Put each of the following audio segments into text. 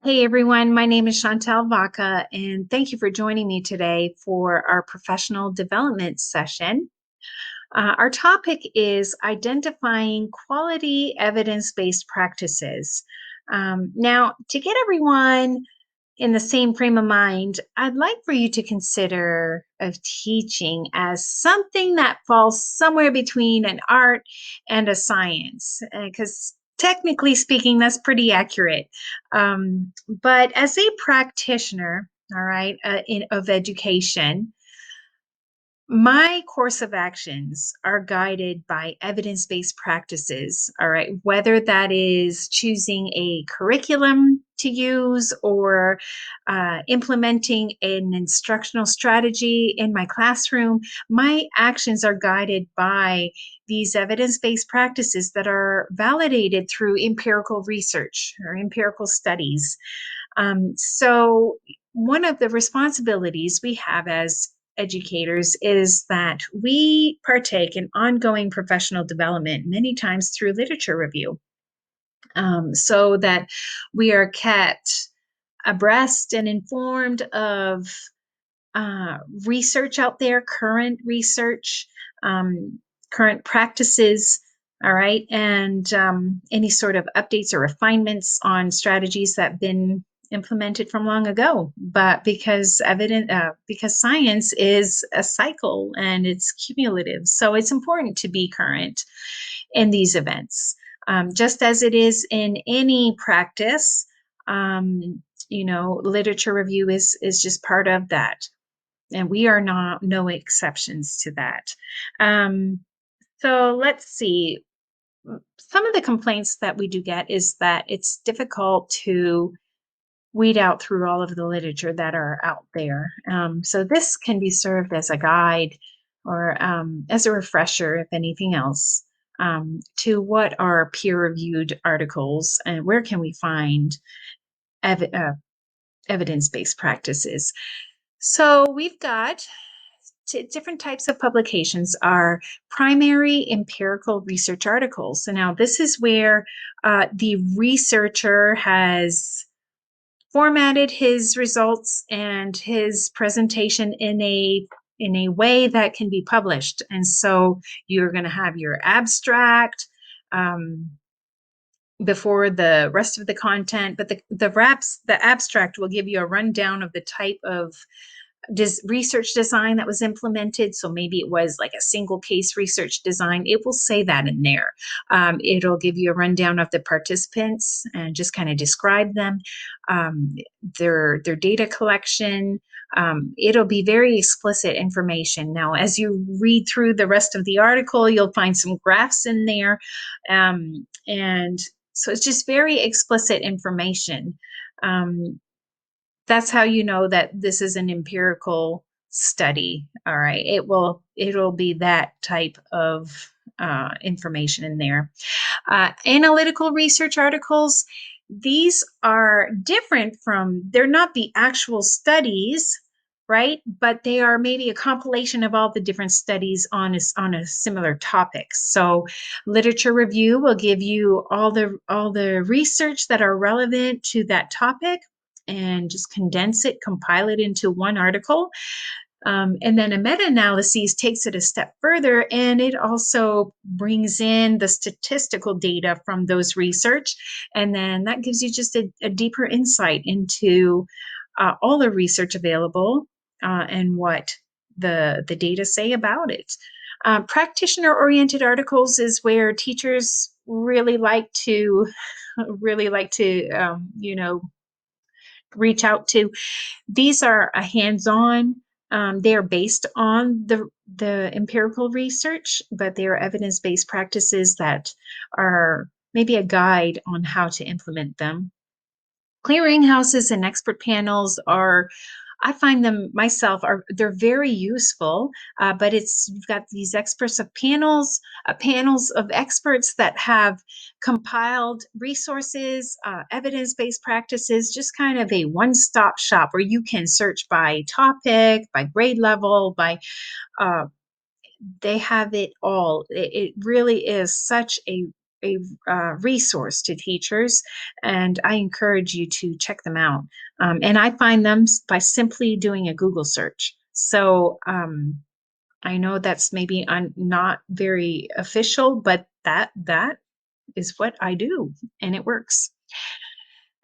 Hey everyone, my name is Chantel Vaca, and thank you for joining me today for our professional development session. Our topic is identifying quality evidence based practices. Now, to get everyone in the same frame of mind, I'd like for you to consider of teaching as something that falls somewhere between an art and a science, because technically speaking, that's pretty accurate. But as a practitioner, all right, of education, my course of actions are guided by evidence based practices. All right. Whether that is choosing a curriculum to use or implementing an instructional strategy in my classroom, my actions are guided by these evidence based practices that are validated through empirical research or empirical studies. So, one of the responsibilities we have as educators is that we partake in ongoing professional development, many times through literature review, so that we are kept abreast and informed of uh, research out there, current research, um, current practices. All right. And any sort of updates or refinements on strategies that have been implemented from long ago. But because science is a cycle and it's cumulative. So it's important to be current in these events. Just as it is in any practice, literature review is just part of that, and we are not no exceptions to that. Um, so let's see. Some of the complaints that we do get is that it's difficult to weed out through all of the literature that are out there. So this can be served as a guide or as a refresher, if anything else, to what are peer-reviewed articles and where can we find ev- uh, evidence-based practices. So we've got different types of publications are primary empirical research articles. So now this is where the researcher has formatted his results and his presentation in a way that can be published. And so you're going to have your abstract um, before the rest of the content, but the abstract will give you a rundown of the type of research design that was implemented. So maybe it was like a single case research design. It will say that in there. It'll give you a rundown of the participants and just kind of describe them, um, their data collection. It'll be very explicit information. Now, as you read through the rest of the article, you'll find some graphs in there, and so it's just very explicit information. Um, that's how you know that this is an empirical study. All right. It'll be that type of information in there. Analytical research articles, these are different from, they're not the actual studies, right? But they are maybe a compilation of all the different studies on a similar topic. So literature review will give you all the research that are relevant to that topic and just condense it, compile it into one article. And then a meta analysis takes it a step further, and it also brings in the statistical data from those research. And then that gives you just a deeper insight into all the research available and what the data say about it. Practitioner oriented articles is where teachers really like to reach out to. These are a hands-on. They are based on the empirical research, but they are evidence-based practices that are maybe a guide on how to implement them. Clearinghouses and expert panels are, I find them myself, are they're very useful. But it's you've got these experts of panels of experts that have compiled resources, evidence-based practices, just kind of a one-stop shop where you can search by topic, by grade level, by uh, they have it all. It really is such a a resource to teachers, and I encourage you to check them out. And I find them by simply doing a Google search. So I know that's maybe not very official, but that is what I do, and it works.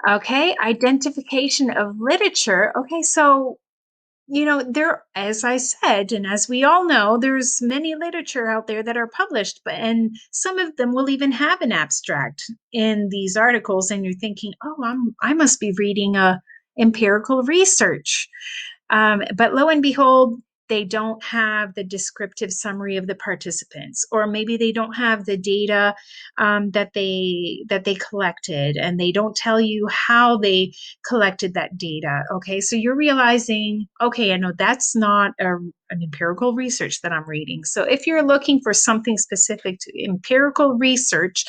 Okay, identification of literature. Okay, so there, as I said, and as we all know, there's many literature out there that are published, but and some of them will even have an abstract in these articles, and you're thinking, oh, I must be reading a empirical research. But lo and behold, they don't have the descriptive summary of the participants, or maybe they don't have the data that they collected, and they don't tell you how they collected that data. Okay, so you're realizing, okay, I know that's not an empirical research that I'm reading. So if you're looking for something specific to empirical research,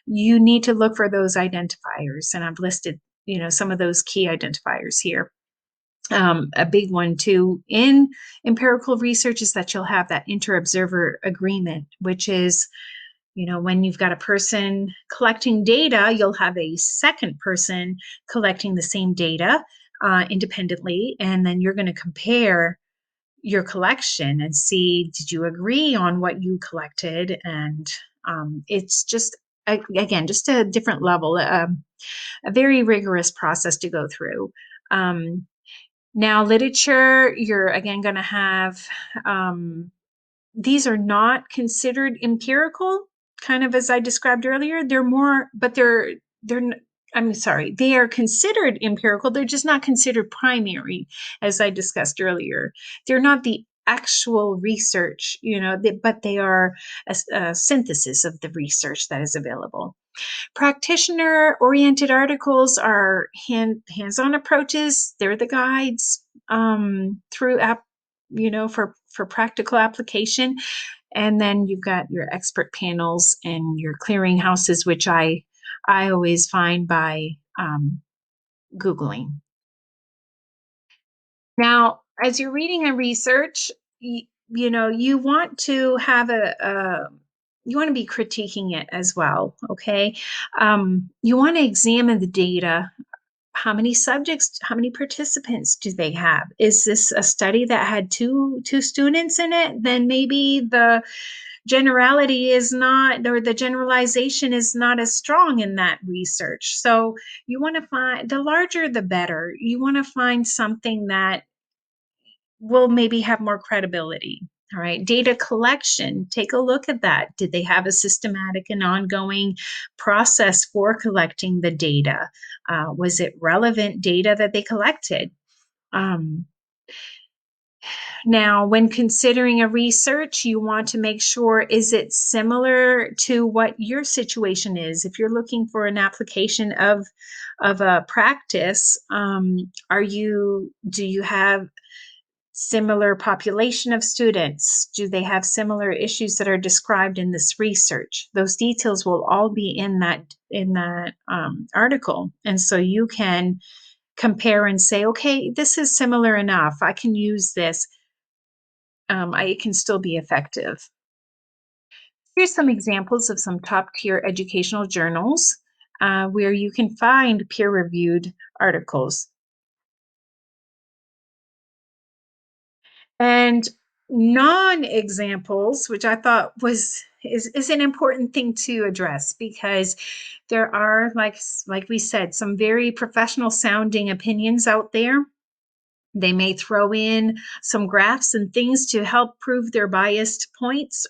you need to look for those identifiers, and I've listed some of those key identifiers here. A big one too in empirical research is that you'll have that inter-observer agreement, which is, when you've got a person collecting data, you'll have a second person collecting the same data independently, and then you're going to compare your collection and see, did you agree on what you collected? And it's just, again, just a different level, a very rigorous process to go through. Now, literature, you're again going to have, these are not considered empirical, kind of as I described earlier. They're more, but I'm sorry, they are considered empirical. They're just not considered primary, as I discussed earlier. They're not the actual research, but they are a synthesis of the research that is available. Practitioner oriented articles are hands-on approaches. They're the guides through for practical application. And then you've got your expert panels and your clearinghouses, which I always find by Googling. Now, as you're reading and research, you want to have you want to be critiquing it as well. Okay. You want to examine the data. How many subjects, how many participants do they have? Is this a study that had two students in it? Then maybe the generality is not, or the generalization is not as strong in that research. So you want to find, the larger the better. You want to find something that will maybe have more credibility. All right, data collection, take a look at that. Did they have a systematic and ongoing process for collecting the data? Was it relevant data that they collected? Um, Now, when considering a research, you want to make sure, is it similar to what your situation is? If you're looking for an application of a practice, do you have similar population of students? Do they have similar issues that are described in this research? Those details will all be in that article, and so you can compare and say, okay, this is similar enough. I can use this. It can still be effective. Here's some examples of some top tier educational journals where you can find peer reviewed articles. And non-examples, which I thought is an important thing to address, because there are, like we said, some very professional sounding opinions out there. They may throw in some graphs and things to help prove their biased points.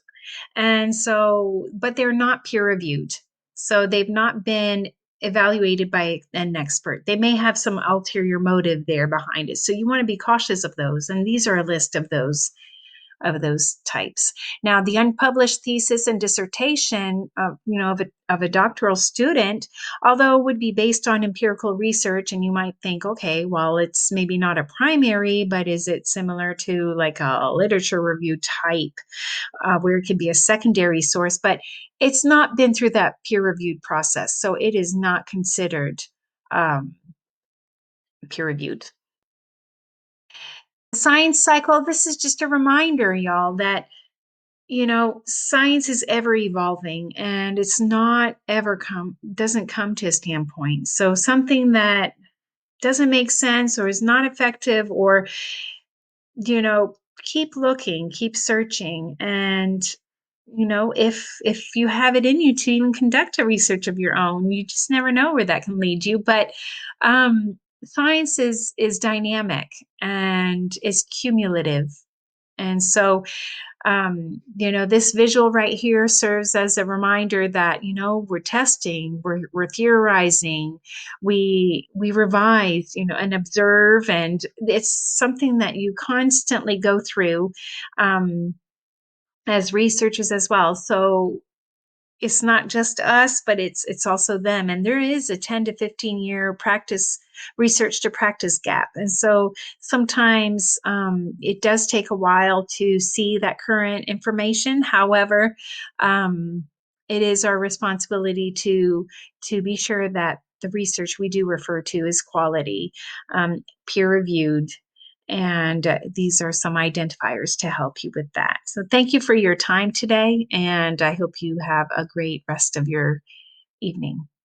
And so, but they're not peer reviewed. So they've not been evaluated by an expert. They may have some ulterior motive there behind it. So you want to be cautious of those. And these are a list of those types. Now, the unpublished thesis and dissertation of a doctoral student, although would be based on empirical research, and you might think, okay, well, it's maybe not a primary, but is it similar to like a literature review type where it could be a secondary source? But it's not been through that peer-reviewed process, so it is not considered um, peer-reviewed. Science cycle, this is just a reminder, y'all, that Science is ever evolving and it's not ever doesn't come to a standpoint. So something that doesn't make sense or is not effective or, you know, keep looking, keep searching. And, if you have it in you to even conduct a research of your own, you just never know where that can lead you. But science is dynamic and is cumulative. And so this visual right here serves as a reminder that, we're testing, we're theorizing, we revise, and observe, and it's something that you constantly go through um, as researchers as well. So it's not just us, but it's also them. And there is a 10 to 15-year research to practice gap. And so sometimes it does take a while to see that current information. However, um, it is our responsibility to be sure that the research we do refer to is quality, peer reviewed, and these are some identifiers to help you with that. So, thank you for your time today, and I hope you have a great rest of your evening.